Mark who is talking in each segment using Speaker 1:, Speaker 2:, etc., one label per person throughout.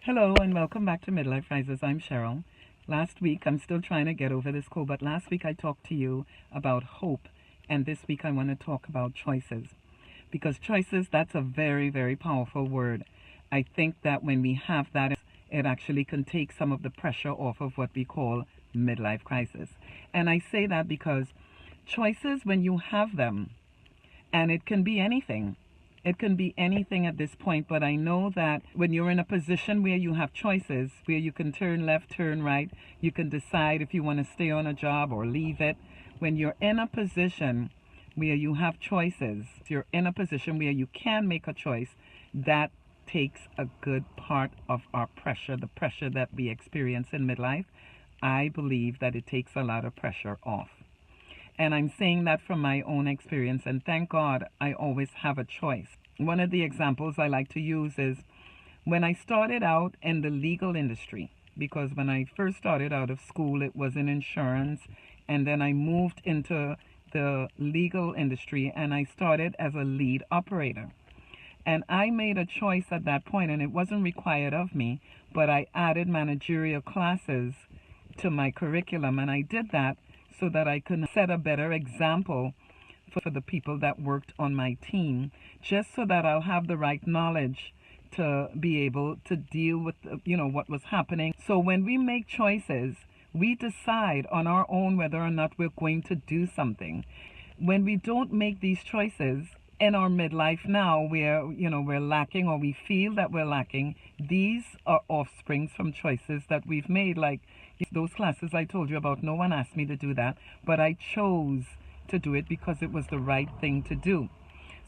Speaker 1: Hello and welcome back to Midlife Rises. I'm Cheryl. Last week, I'm still trying to get over this cold, but last week I talked to you about hope, and this week I want to talk about choices. Because choices, that's a very, very powerful word. I think that when we have that, it actually can take some of the pressure off of what we call midlife crisis. And I say that because choices, when you have them, and it can be anything. It can be anything at this point, but I know that when you're in a position where you have choices, where you can turn left, turn right, you can decide if you want to stay on a job or leave it. When you're in a position where you have choices, you're in a position where you can make a choice, that takes a good part of our pressure, the pressure that we experience in midlife. I believe that it takes a lot of pressure off. And I'm saying that from my own experience, and thank God I always have a choice. One of the examples I like to use is when I started out in the legal industry, because when I first started out of school, it was in insurance, and then I moved into the legal industry and I started as a lead operator. And I made a choice at that point, and it wasn't required of me, but I added managerial classes to my curriculum, and I did that so that I could set a better example for the people that worked on my team, just so that I'll have the right knowledge to be able to deal with what was happening. So when we make choices, we decide on our own whether or not we're going to do something. When we don't make these choices in our midlife now, where we're lacking, or we feel that we're lacking, these are offsprings from choices that we've made. Like those classes I told you about, no one asked me to do that, but I chose to do it because it was the right thing to do.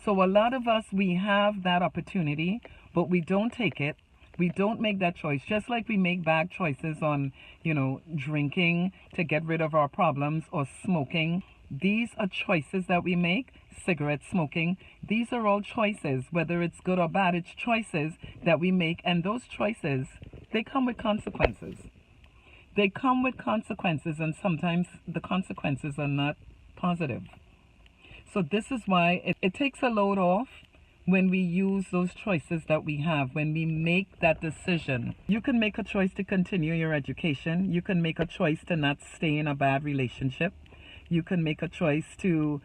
Speaker 1: So a lot of us, we have that opportunity, but we don't take it. We don't make that choice, just like we make bad choices on, drinking to get rid of our problems, or smoking. These are choices that we make. Cigarette smoking, these are all choices. Whether it's good or bad, it's choices that we make, and those choices, they come with consequences. They come with consequences, and sometimes the consequences are not positive. So this is why it takes a load off when we use those choices that we have, when we make that decision. You can make a choice to continue your education. You can make a choice to not stay in a bad relationship. You can make a choice to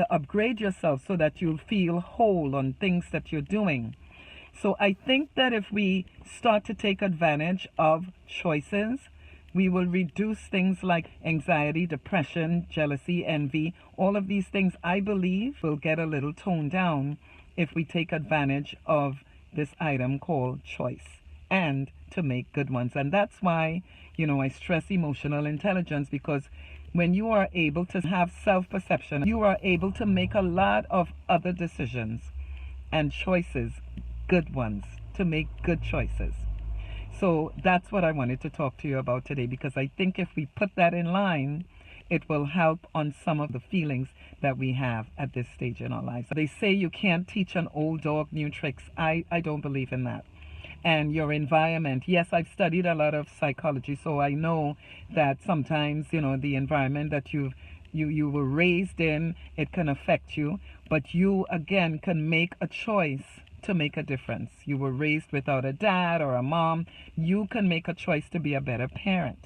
Speaker 1: upgrade yourself so that you'll feel whole on things that you're doing. So I think that if we start to take advantage of choices, we will reduce things like anxiety, depression, jealousy, envy. All of these things, I believe, will get a little toned down if we take advantage of this item called choice, and to make good ones. And that's why, I stress emotional intelligence, because when you are able to have self-perception, you are able to make a lot of other decisions and choices, good ones, to make good choices. So that's what I wanted to talk to you about today, because I think if we put that in line, it will help on some of the feelings that we have at this stage in our lives. They say you can't teach an old dog new tricks. I don't believe in that. And your environment. Yes, I've studied a lot of psychology, so I know that sometimes, the environment that you were raised in, it can affect you, but you, again, can make a choice to make a difference. You were raised without a dad or a mom. You can make a choice to be a better parent.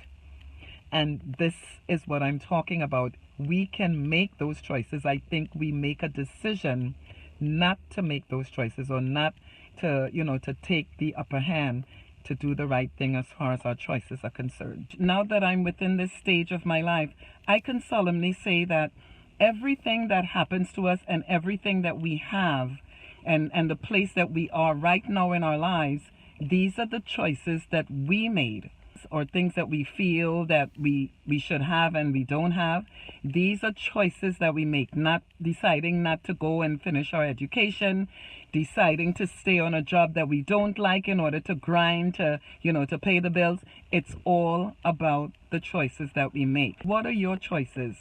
Speaker 1: And this is what I'm talking about. We can make those choices. I think we make a decision not to make those choices, or not to take the upper hand, to do the right thing as far as our choices are concerned. Now that I'm within this stage of my life, I can solemnly say that everything that happens to us, and everything that we have, and the place that we are right now in our lives, these are the choices that we made, or things that we feel that we should have and we don't have. These are choices that we make, not deciding not to go and finish our education, deciding to stay on a job that we don't like in order to grind to pay the bills. It's all about the choices that we make. What are your choices?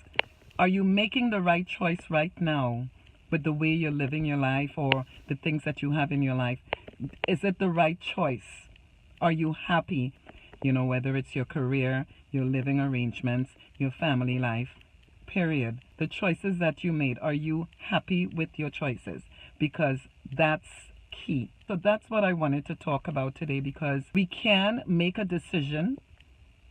Speaker 1: Are you making the right choice right now with the way you're living your life, or the things that you have in your life? Is it the right choice? Are you happy? Whether it's your career, your living arrangements, your family life, period. The choices that you made, are you happy with your choices? Because that's key. So that's what I wanted to talk about today, because we can make a decision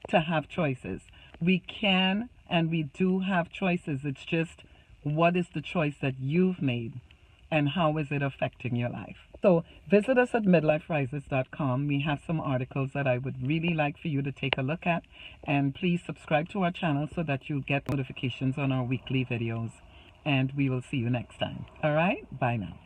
Speaker 1: to have choices. We can and we do have choices. It's just, what is the choice that you've made and how is it affecting your life? So visit us at midliferises.com. We have some articles that I would really like for you to take a look at. And please subscribe to our channel so that you'll get notifications on our weekly videos. And we will see you next time. All right? Bye now.